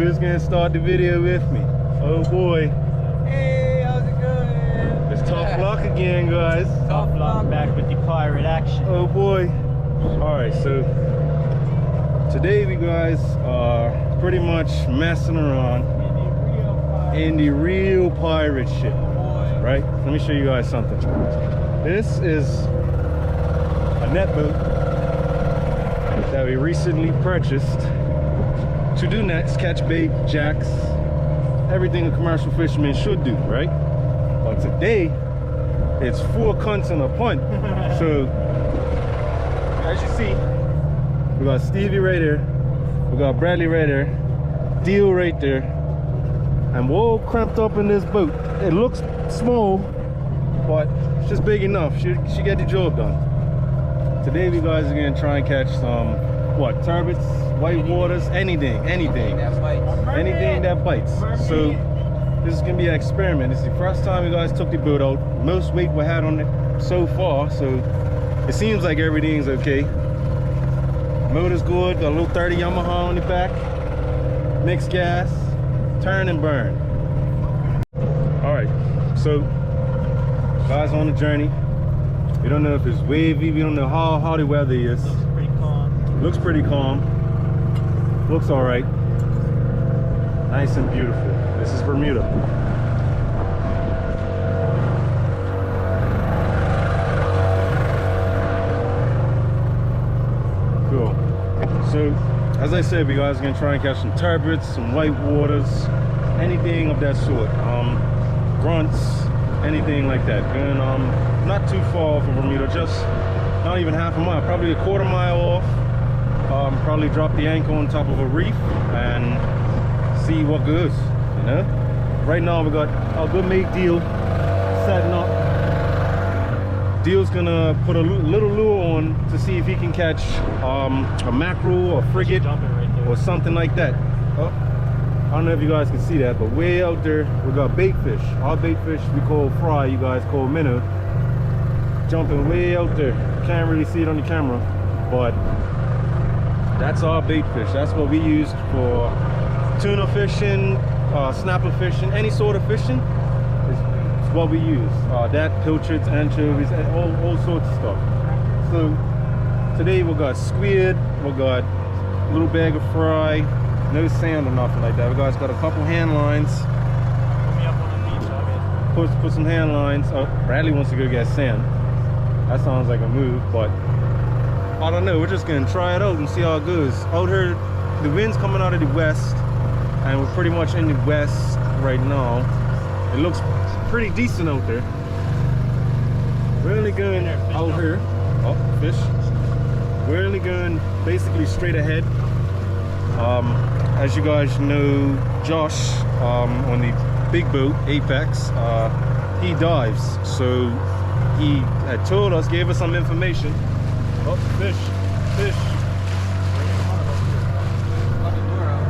who's gonna start the video with me? Oh boy. Hey, how's it going? It's Tough Luck again, guys. Tough Luck back with the pirate action. Oh boy. Alright, so today we guys are pretty much messing around in the real pirate ship. Right? Let me show you guys something. This is a net boat that we recently purchased to do nets, catch bait, jacks, everything a commercial fisherman should do, right? But today, it's 4 cunts and a punt. So, as you see, we got Stevie right there, we got Bradley right there, Deal right there, and we're all cramped up in this boat. It looks small, but it's just big enough. She get the job done. Today, we guys are gonna try and catch some, what, turbots, white waters, anything that bites. So this is gonna be an experiment. It's the first time you guys took the boat out. Most weight we had on it so far, so it seems like everything's okay. Motor's good, got a little 30 Yamaha on the back, mixed gas, turn and burn. All right, so guys on the journey. We don't know if it's wavy, we don't know how the weather is. Looks pretty calm. Looks all right. Nice and beautiful. This is Bermuda. Cool. So, as I said, we guys are gonna try and catch some turbots, some white waters, anything of that sort. Grunts, anything like that. Going not too far from Bermuda, just not even half a mile, probably a quarter mile off. Probably drop the anchor on top of a reef and see what goes, you know. Right now we got our good mate Deal setting up. Deal's gonna put a little lure on to see if he can catch a mackerel or frigate or something like that. Oh, I don't know if you guys can see that, but way out there we got bait fish. Our bait fish we call fry, you guys call minnow. Jumping way out there. Can't really see it on the camera, but that's our bait fish. That's what we used for tuna fishing, snapper fishing, any sort of fishing is what we use. That, pilchards, anchovies, and all sorts of stuff. So today we got squid, we got a little bag of fry, no sand or nothing like that. We guys got a couple hand lines. Put some hand lines. Oh, Bradley wants to go get sand. That sounds like a move, but I don't know. We're just gonna try it out and see how it goes. Out here, the wind's coming out of the west, and we're pretty much in the west right now. It looks pretty decent out there. We're only going out here. Oh, fish. We're only going basically straight ahead. As you guys know, Josh on the big boat, Apex, he dives. So he had told us, gave us some information. Oh, fish.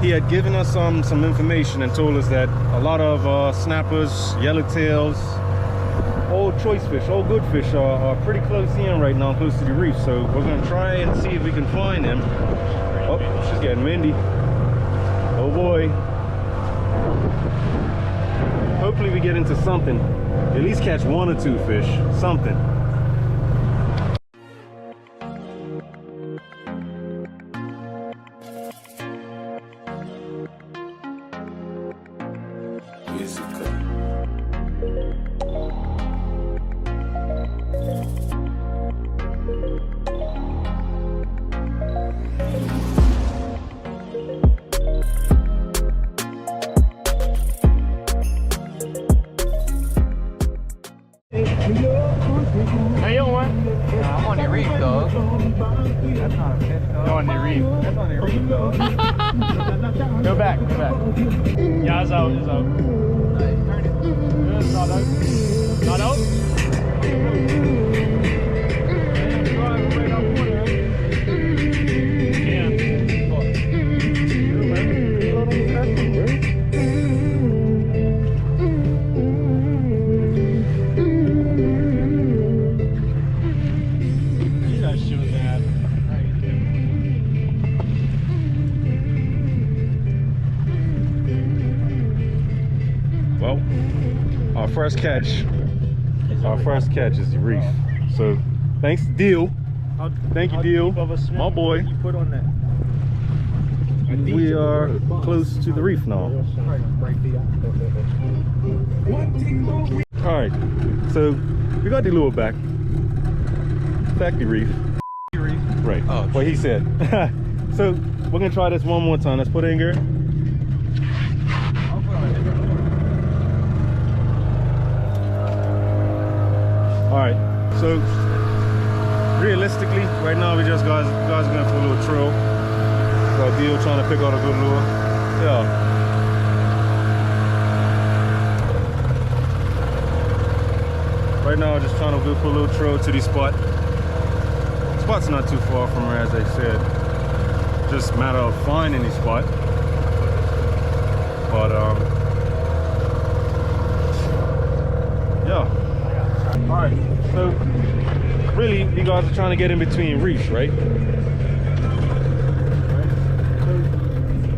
He had given us some information and told us that a lot of snappers, yellowtails, all choice fish, all good fish are pretty close in right now, close to the reef. So we're gonna try and see if we can find them. Oh, she's getting windy. Oh boy. Hopefully we get into something. At least catch 1 or 2 fish, something. How you doing? I'm on the reef, dog. That's not a fish, dog. You're on the reef. That's on the reef, dog. Go back. Yeah, it's out. It's out. It's not out. Not out? first catch. Our first catch is the reef. So thanks to Deal. Thank you, Deal. My boy. You put on that. We are close to the reef now. Alright, so we got the lure back. Back the reef. Right, Oh, what he said. So we're gonna try this one more time. Let's put it in here. Alright, so realistically, right now we just guys are going for a little trail. Got Deal trying to pick out a good lure. Yeah. Right now, just trying to go for a little trail to the spot. Spot's not too far from where, as I said. Just a matter of finding the spot. But yeah. All right. So really, you guys are trying to get in between reefs, right?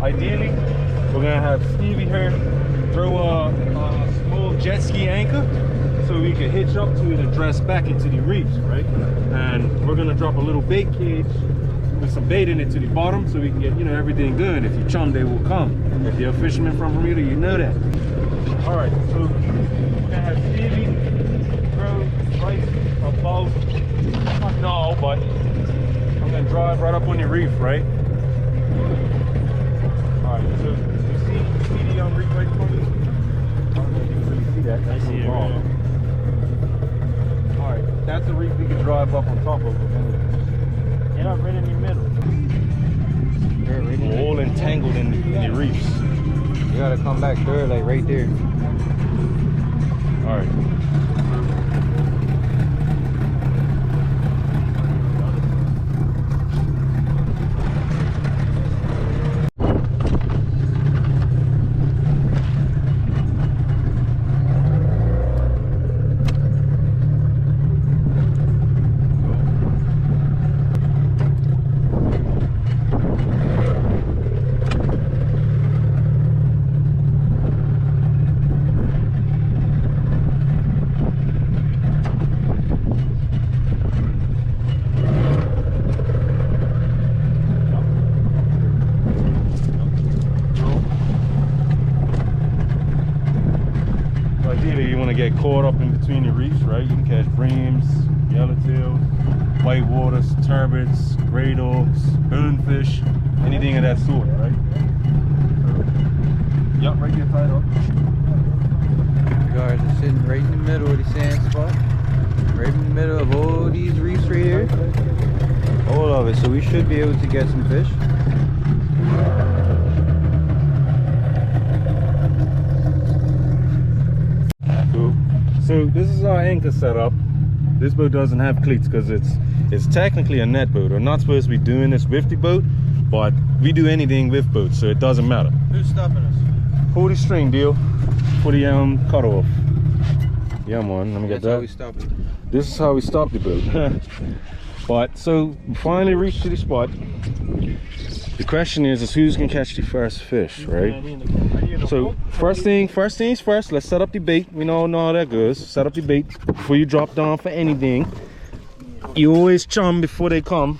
Ideally, we're gonna have Stevie here throw a small jet ski anchor so we can hitch up to it and dress back into the reefs, right? And we're gonna drop a little bait cage with some bait in it to the bottom so we can get, you know, everything good. If you chum, they will come. If you're a fisherman from Bermuda, you know that. All right, so we're gonna have Stevie throw right above, no, but I'm gonna drive right up on the reef, right? Alright, so you see the reef right from me? I don't know if you can really see that. I see it right now. Alright, that's a reef we can drive up on top of. Get up right in the middle. We're all entangled in the reefs. You gotta come back there, like right there. Alright. Ideally, you want to get caught up in between the reefs, right? You can catch breams, yellowtails, whitewaters, turbots, gray dogs, bonefish, anything of that sort, right? Yep, right here tied up. The guys are sitting right in the middle of the sand spot. Right in the middle of all these reefs right here. All of it, so we should be able to get some fish. Cool. So this is our anchor setup. This boat doesn't have cleats because it's technically a net boat. We're not supposed to be doing this with the boat, but we do anything with boats, so it doesn't matter. Who's stopping us? Pull the string, Deal, for the cut off. Yeah, man, let me get That's how that. we stop it. This is how we stop the boat. But so we finally reached to the spot. The question is who's gonna catch the first fish, right? So first things first, let's set up the bait. We all know how that goes. Set up the bait before you drop down for anything. You always chum before they come,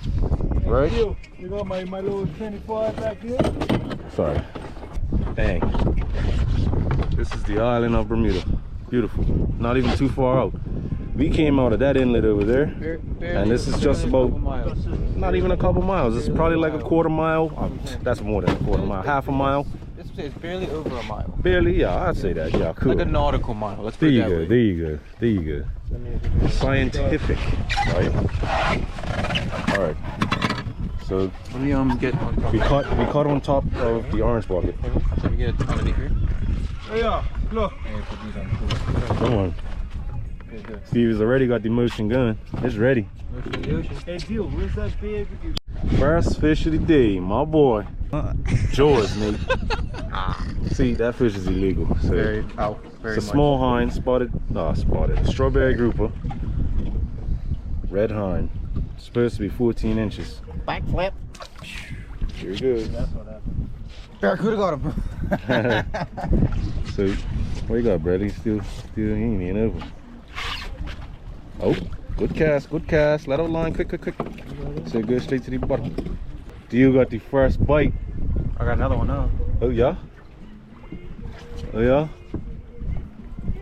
right? You got my little 25 back here? Sorry. Dang. This is the island of Bermuda. Beautiful. Not even too far out. We came out of that inlet over there, and this is just about not even a couple miles. It's probably like a quarter mile. That's more than a quarter mile, half a mile. It's barely over a mile. Barely, yeah, I'd say that. Yeah, cool. Like a nautical mile. Let's put There it you that go. way. There you go. There you go. Scientific, right? All right. So Let me get on top. we caught on top of the orange bucket. Let me get it underneath here. Oh yeah, look. Come on. Steve has already got the motion gun. It's ready. Hey, Deal, where's that big? First fish of the day, my boy. Jaws, mate. See, that fish is illegal. So Very it's a small hind, spotted. Strawberry grouper. Red hind. Supposed to be 14 inches. Backflip. Here he goes. That's what happened. Barracuda got him. So What you got, Bradley? Still, he ain't even over. Oh, good cast, good cast. Let out line, quick. So go straight to the bottom. Dio got the first bite. I got another one now. Oh yeah? Oh yeah?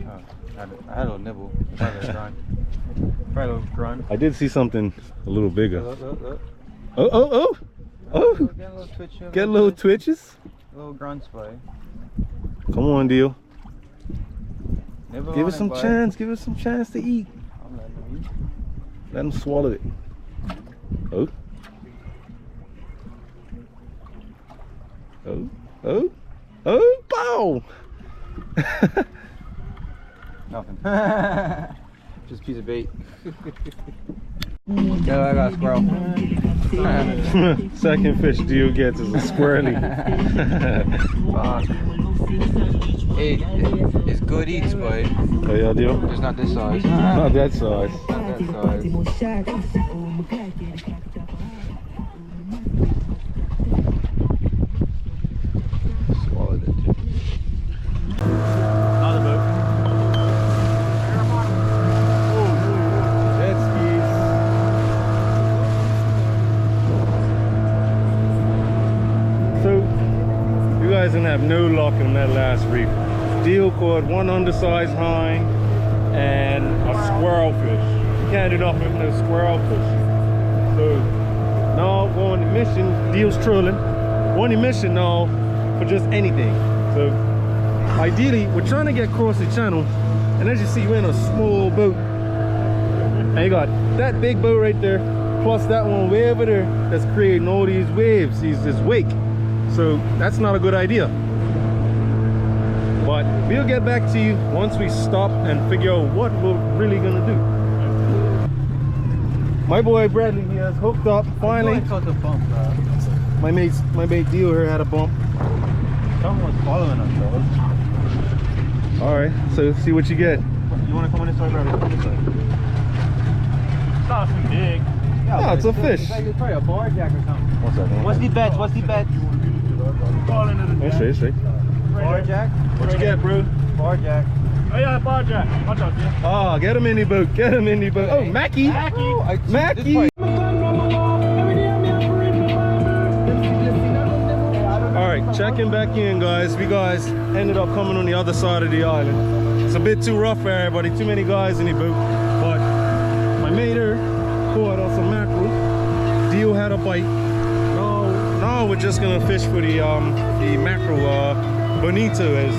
Oh, I had a little nibble. Probably a little grunt. Probably a little grunt. I did see something a little bigger. Look. Oh! Get a little twitch. Get little twitches. A little grunts, boy. Come on, Dio. Nibble Give on it some boy. chance. Give it some chance to eat. I'm letting him eat. Let him swallow it. Oh. Bow! Nothing. Just a piece of bait. Yo, I got a squirrel. Second fish Dio gets is a squirrely. Hey, it's good eats, boy. Oh yeah, Dio? Just not this size. Not that size. Not that size. Swallowed it. Another boat. Jet skis. So, you guys didn't have no luck in that last reef. Dio caught one undersized hind and a squirrel fish. You can't do nothing with no squirrel fish. So, now we're on the mission. Dio's trolling. We're on the mission now for just anything. So, ideally, we're trying to get across the channel, and as you see, we're in a small boat. And you got that big boat right there, plus that one way over there that's creating all these waves, this wake. So that's not a good idea. But we'll get back to you once we stop and figure out what we're really gonna do. My boy Bradley, he has hooked up finally. Caught the bump, bro. My mate Dio here had a bump. Someone was following us, bro. All right, so see what you get. You want to come on this side, bro? Come on this side. It's not too big. No, it's a fish. It's probably a bar jack or something. One second. What's the bet? What's the bet? Fall into the Straight. Bar jack? What you get, bro? Bar jack. Oh yeah, bar jack. Watch out, yeah. Ah, get him in the boat. Get him in the boat. Oh, Mackie. Mackie. All right, checking back in, guys. We guys ended up coming on the other side of the island. It's a bit too rough for everybody. Too many guys in the boat. But my mate here caught us some mackerel. Dio had a bite. Now we're just gonna fish for the mackerel, bonito, as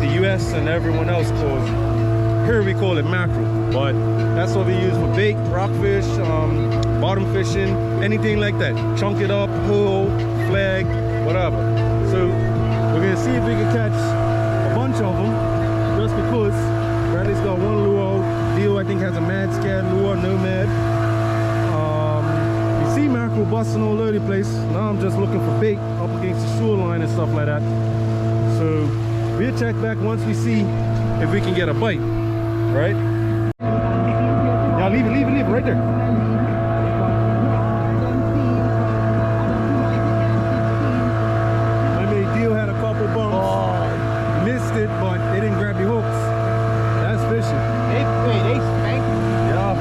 the US and everyone else calls it. Here we call it mackerel, but that's what we use for bait, rockfish, bottom fishing, anything like that. Chunk it up, pull, flag, whatever. So we're gonna see if we can catch a bunch of them, just because Bradley's got one lure. Dio, I think, has a mad scared lure, nomad. You see mackerel busting all over the place. Now I'm just looking for bait up against the shoreline and stuff like that. So we'll check back once we see if we can get a bite, right? Now leave it right there. My mate Dio had a couple bumps. Missed it, but they didn't grab the hooks. That's fishing. They spanked. Yeah.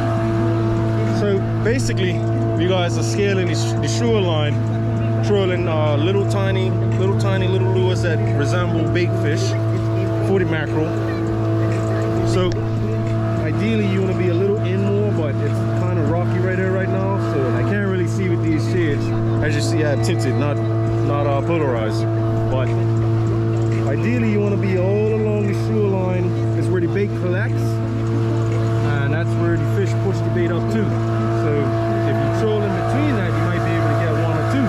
So basically, you guys are scaling the shoreline, trolling little tiny lures that resemble bait fish for the mackerel. So ideally you want to be a little in more, but it's kind of rocky right there right now, so I can't really see with these shades. As you see, I have tinted, not polarized. But ideally you want to be all along the shoreline. Is where the bait collects, and that's where the fish push the bait up too. So if you troll in between that, you might be able to get one or two.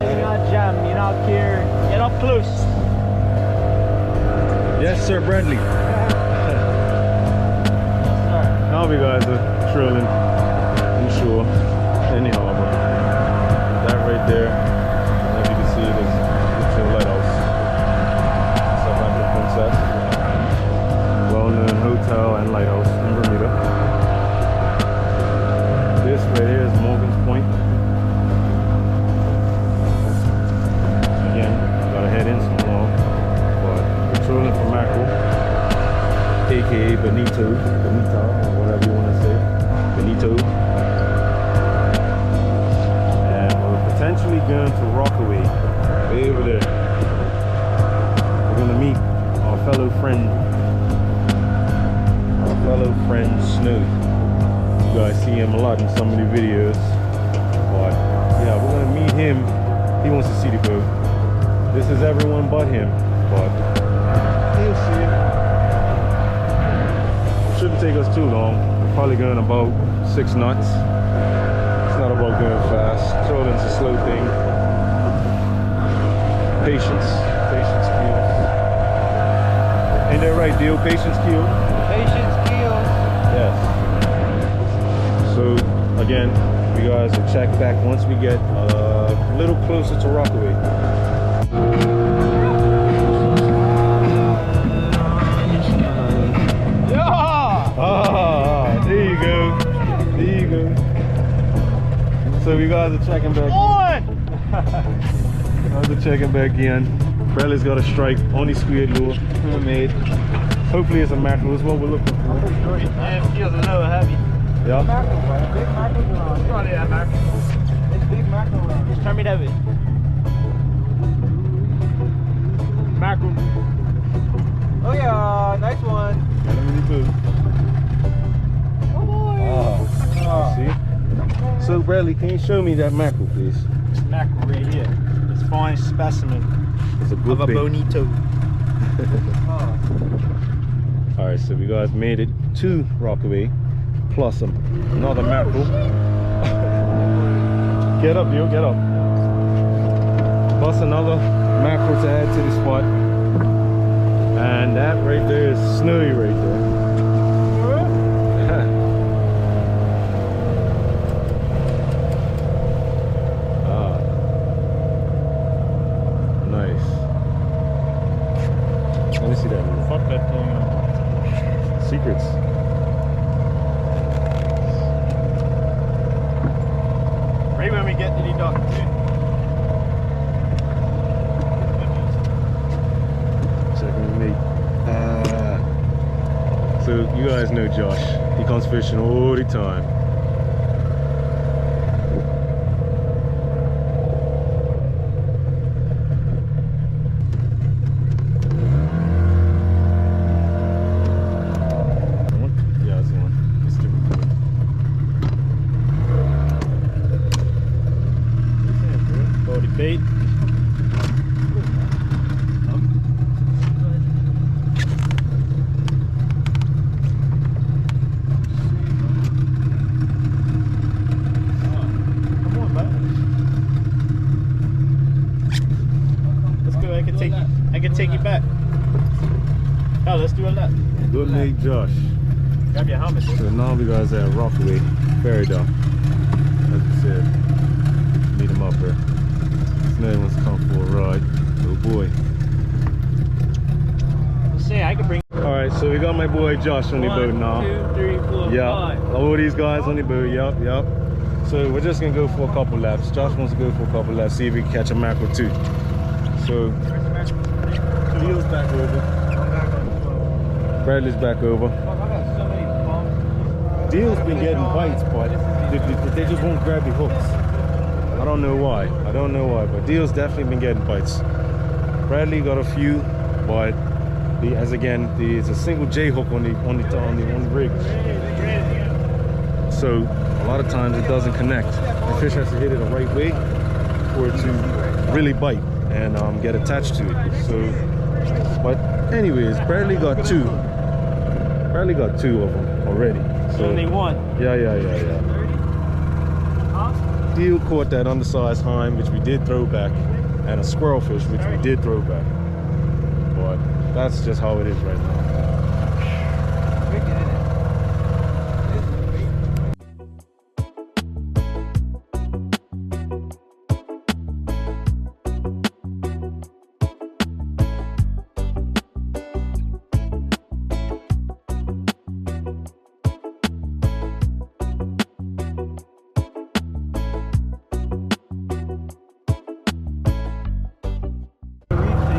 You're not jam, you're not here. Get up close. Yes, sir, Bradley. Yes, sir. Now now we guys are trolling inshore in the harbor. That right there, as you can see, it is the lighthouse. Southampton Princess. Well-known hotel and lighthouse in Bermuda. This right here is Morgan's Point. Again, gotta head in some more, but we're trolling for mackerel, aka Bonito, or whatever you want to say, Bonito. And we're potentially going to Rockaway, way over there. We're gonna meet our fellow friend Snowy. You guys see him a lot in some of the videos, but yeah, we're gonna meet him. He wants to see the boat. This is everyone but him, but he'll see it. Shouldn't take us too long. We're probably going about 6 knots. It's not about going fast. Trolling's a slow thing. Patience kills. Ain't that right, Deal? Patience kills. Patience kills. Yes. So again, we guys will check back once we get a little closer to Rockaway. Ah, there you go. There you go. So we guys are checking back. Guys are checking back in. Bradley's got a strike, only squid lure, homemade. Hopefully it's a mackerel is what we're looking for. Yeah, it feels a little heavy. Yeah. Mackerel, bro. Big mackerel around. Probably that mackerel. It's big mackerel around. Just turn me that way. Mackerel. Oh yeah, nice one. Got him in the boot. Oh boy. See? So Bradley, can you show me that mackerel, please? Mackerel right here. It's a fine specimen It's a good of a bait. bonito. All right, so we guys made it to Rockaway, plus another mackerel. Get up, you get up. Plus another mackerel to add to the spot, and that right there is Snowy right there. Ah, nice. Let me see that. Fuck that thing. Secrets. Right when we get to the dock, Checking the meat. So you guys know Josh. He comes fishing all the time. Yeah, that's the one. It's different. Oh, the bait. I can take you back. Oh, let's do a lap. Good mate, Josh. Grab your helmet. So now we guys at Rockaway Ferry Dock. Like I said, meet him up here. Snowy wants to come for a ride. Oh boy. Say I can bring. All right, so we got my boy Josh on the boat now. 1, 2, 3, 4, Yeah, 5. all these guys on the boat. Yep. So we're just gonna go for a couple laps. Josh wants to go for a couple laps, see if we can catch a mackerel too. So Deal's back over. Bradley's back over. Deal's been getting bites, but they just won't grab the hooks. I don't know why, but Deal's definitely been getting bites. Bradley got a few, but it's a single J hook on the rig. So a lot of times it doesn't connect. The fish has to hit it the right way for it to really bite and get attached to it. So, but anyways, Bradley got two. Bradley got two of them already. So Only one. Yeah. Deal caught that undersized heim, which we did throw back, and a squirrelfish, which we did throw back. But that's just how it is right now.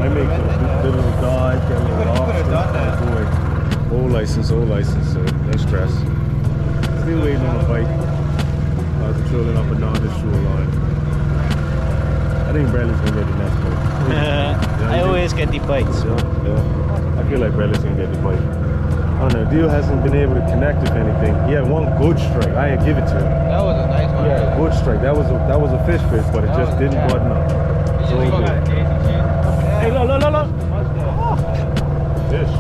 I make a little dive, get a little off. Boy, old license, so no stress. Still waiting on a bite. I was patrolling up and down this shoreline. I think Bradley's gonna get the next bite. I always get the bites. Yeah. I feel like Bradley's gonna get the bite. I don't know, Dio hasn't been able to connect with anything. He had one good strike. I didn't give it to him. That was a nice one. Yeah, good strike. That was a fish, but it just didn't button up. So good. Hey, look. Fish.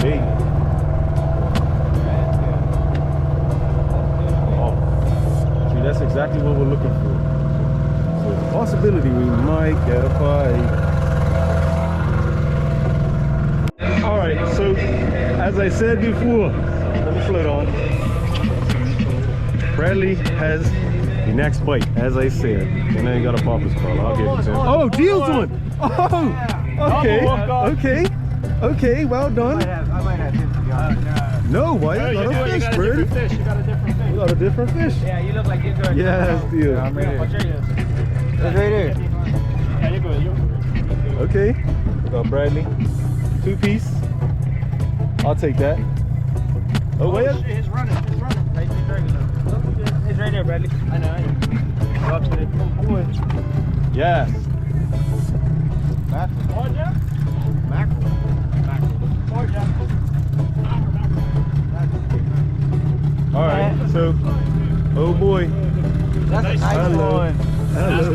Big. Oh. See, that's exactly what we're looking for. So the possibility we might get a bite. Alright, so as I said before, let me float on. Bradley has the next bite, as I said. And then you got a Papa's call. I'll give it to him. Oh, deals one! Oh! Okay, well done. I might have him to be honest. No, why? You got a fish, Birdie. You got a different fish. You got a different fish. Yeah, you look like you're good. Yes, deal. I'm right here. It's right here. Yeah, you're good. Okay, we got Bradley. 2-piece. I'll take that. Oh, wait. He's running. Right, he's right there, Bradley. I know. Go up to the boy. Yes. Mackerel. All right, so, oh boy. That's a nice Hello. one. Hello.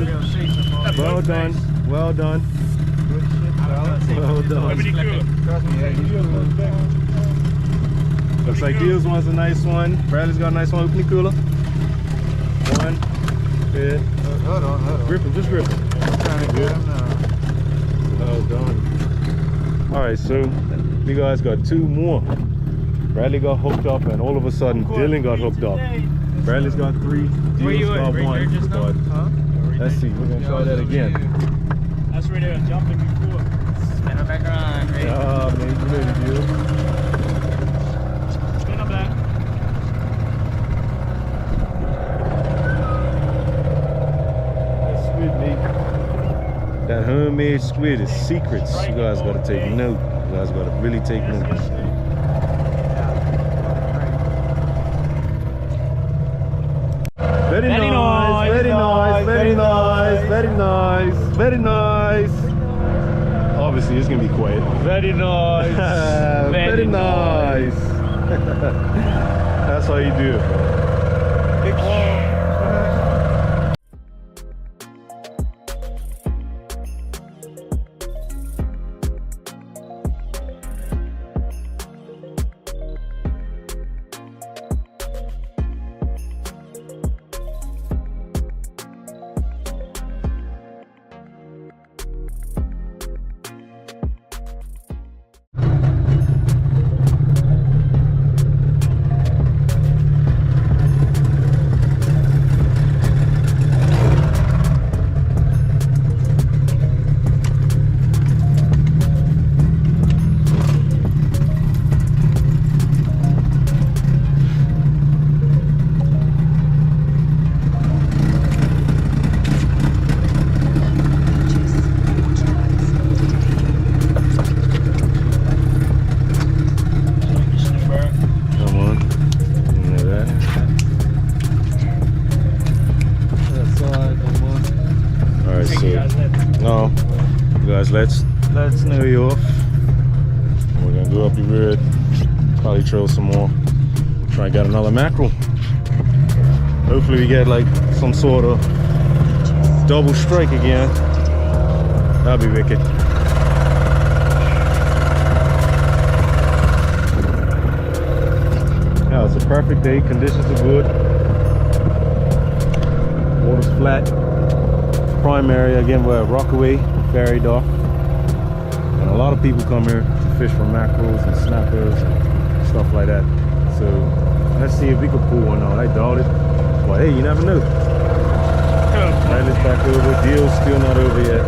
Well done. Well done. Well done. Trust me, yeah, Looks like Deals wants a nice one. Bradley's got a nice one. Open the cooler. One. Good. Hold on. Grip him, just grip him. I'm trying to get him now. Well done. Alright, so you guys got 2 more. Bradley got hooked up and all of a sudden Dylan got hooked up. Bradley's got 3, Deals got 1. But let's see, we're gonna try that again. That's where they were jumping before. Spin it back around, right? Yeah, man, you ready, Deals? Spin it back. That squid, mate. That homemade squid is secrets. You guys gotta take note. You guys gotta really take note. Very nice, very nice, very nice, very nice, very nice. Obviously, it's gonna be quiet. Very nice, very nice. That's how you do it. No, you guys, let's know you off. We're gonna go up the road, probably trail some more, try and get another mackerel. Hopefully we get like some sort of double strike again. That'd be wicked. Yeah, it's a perfect day. Conditions are good. Water's flat. Prime area again. We're at Rockaway Ferry Dock, and a lot of people come here to fish for mackerels and snappers and stuff like that. So let's see if we can pull one out. I doubt it, but hey, you never know. Island's back over. Deal's still not over yet.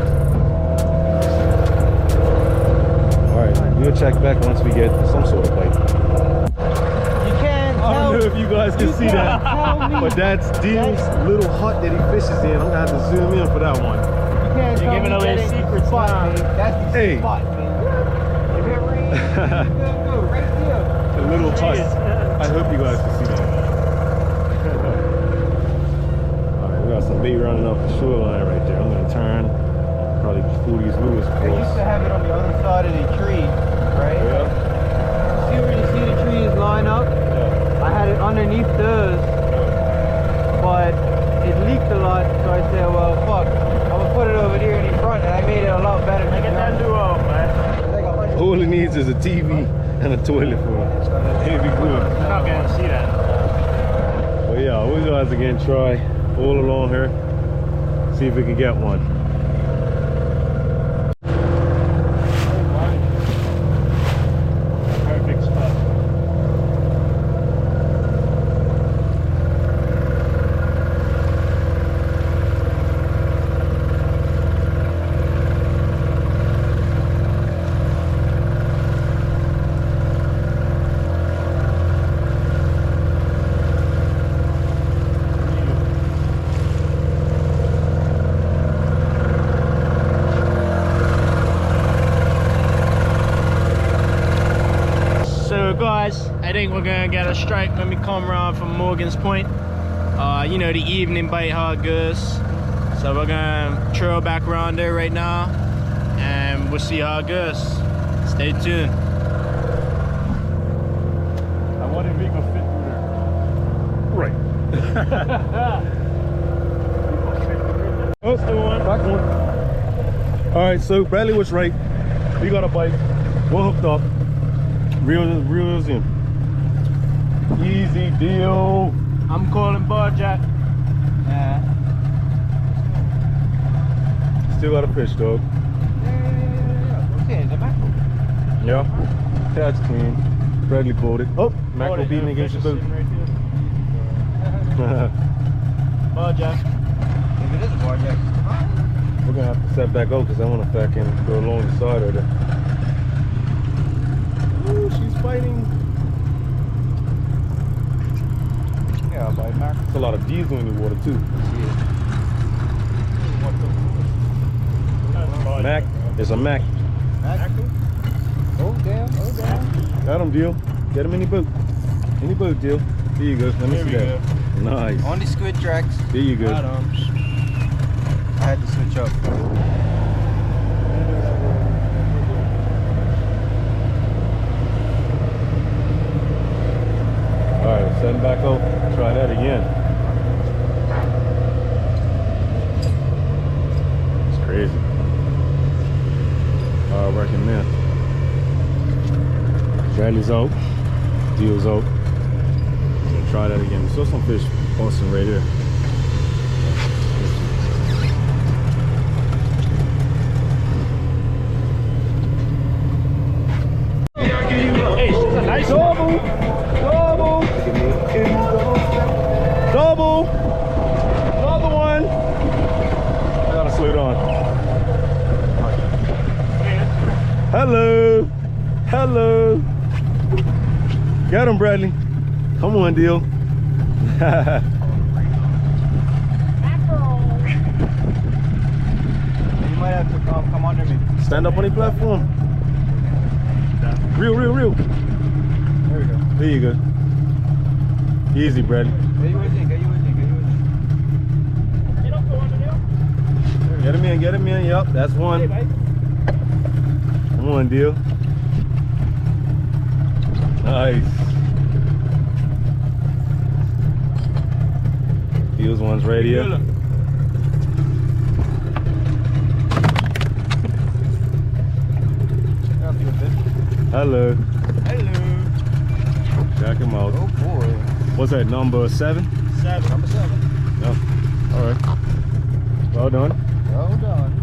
All right, we'll check back once we get some sort of bite. I don't know if you guys can see that, but that's Deal's little hut that he fishes in. I'm gonna have to zoom in for that one. can't You're tell giving me away that ain't the secrets spot, now. man. That's the Hey. spot, man. If it rains, good, right there. A little tight. I hope you guys can see that. Alright, we got some bait running up the shoreline right there. I'm gonna turn, probably pull these lures They used to across. have it on the other side of the tree, right? Yeah. See where you see the trees line up? Yeah. I had it underneath those, but it leaked a lot, so I said, well, fuck, I'm gonna put it over here in the front, and I made it a lot better. Look at that duo, man. It's like 100. All it needs is a TV and a toilet for it. It'll be good. You're not gonna see that. Well, yeah, we guys again try all along here, see if we can get one. Perfect spot. So guys, I think we're gonna get a strike when we come around from Morgan's Point. You know, the evening bite how it goes. So we're gonna trail back around there right now and we'll see how it goes. Stay tuned. I wonder if we can fit through there. Right. Oh, still one. Back one. All right, so Bradley was right. We got a bite. One hooked up. Reels in. Easy deal. I'm calling Barjack. Still got a fish, dog. Okay, the mackerel. Yeah. That's clean. Bradley caught it. Oh, mackerel beating against the boat. Barjack. If it is a barjack, We're gonna have to set back up because I want to back in and go along the side of it. Ooh, she's fighting. yeah, by mackerel. It's a lot of diesel in the water too. Mac, it's a Mac. Mackerel? Oh, damn, oh, damn. Got him, deal. Get him in the boat. In the boat, deal. There you go. Let me There see we that. Nice. On the squid tracks, There you go. Got him. I had to switch up. All right, setting back up. Try that again. It's crazy. I recommend. Bradley's out. Deal's out. Gonna try that again. We saw some fish busting right here. Hey, it's a nice Double! Double! Double! Another one! I gotta slow down. Hello! Hello! Got him, Bradley. Come on, deal. You might have to come under me. Stand up on the platform. Real. There we go. There you go. Easy, Bradley. Get you in, get you in, get you in. Get him in. Yup, that's one. Come on, deal. Nice. Deal's one's right here. Hello. Hello. Check him out. Oh boy. What's that, number 7? 7. Number 7. No. All right. Well done. Well done.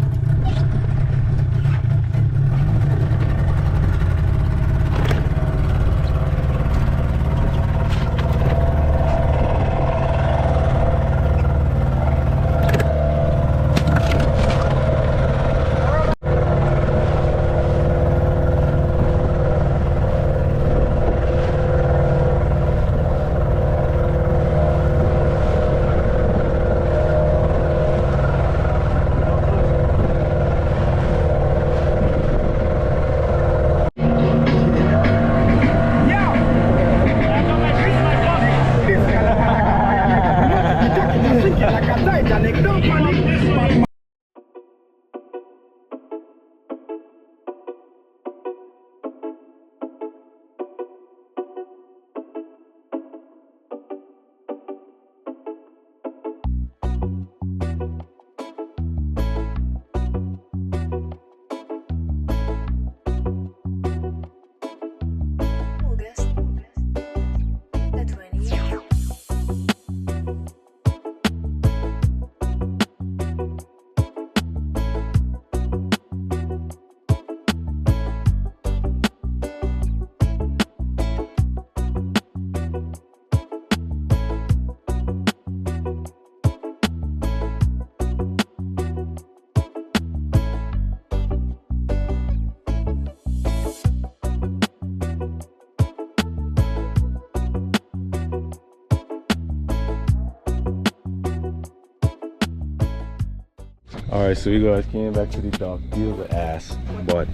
All right, so you guys came back to the dock. You was an ass, but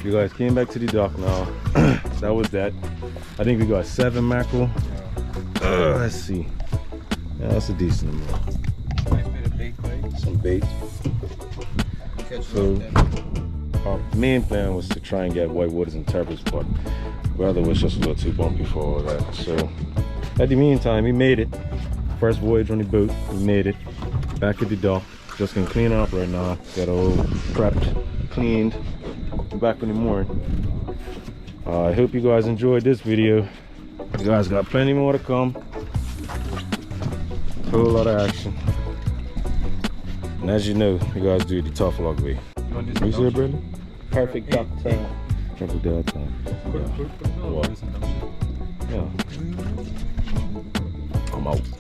you guys came back to the dock now. That was that. I think we got 7 mackerel. Let's see. Yeah, that's a decent amount. Nice bit of bait bite. Some bait. So our main plan was to try and get whitewaters and turbers, but weather was just a little too bumpy for all that. So at the meantime, we made it. First voyage on the boat, we made it. Back at the dock. Just gonna clean up right now. Got all prepped, cleaned. Back in the morning. I hope you guys enjoyed this video. You guys got plenty more to come. Whole lot of action. And as you know, you guys do it the tough log way. You see it, Bradley? Perfect duck tail. Perfect duck tail. Yeah. I'm out.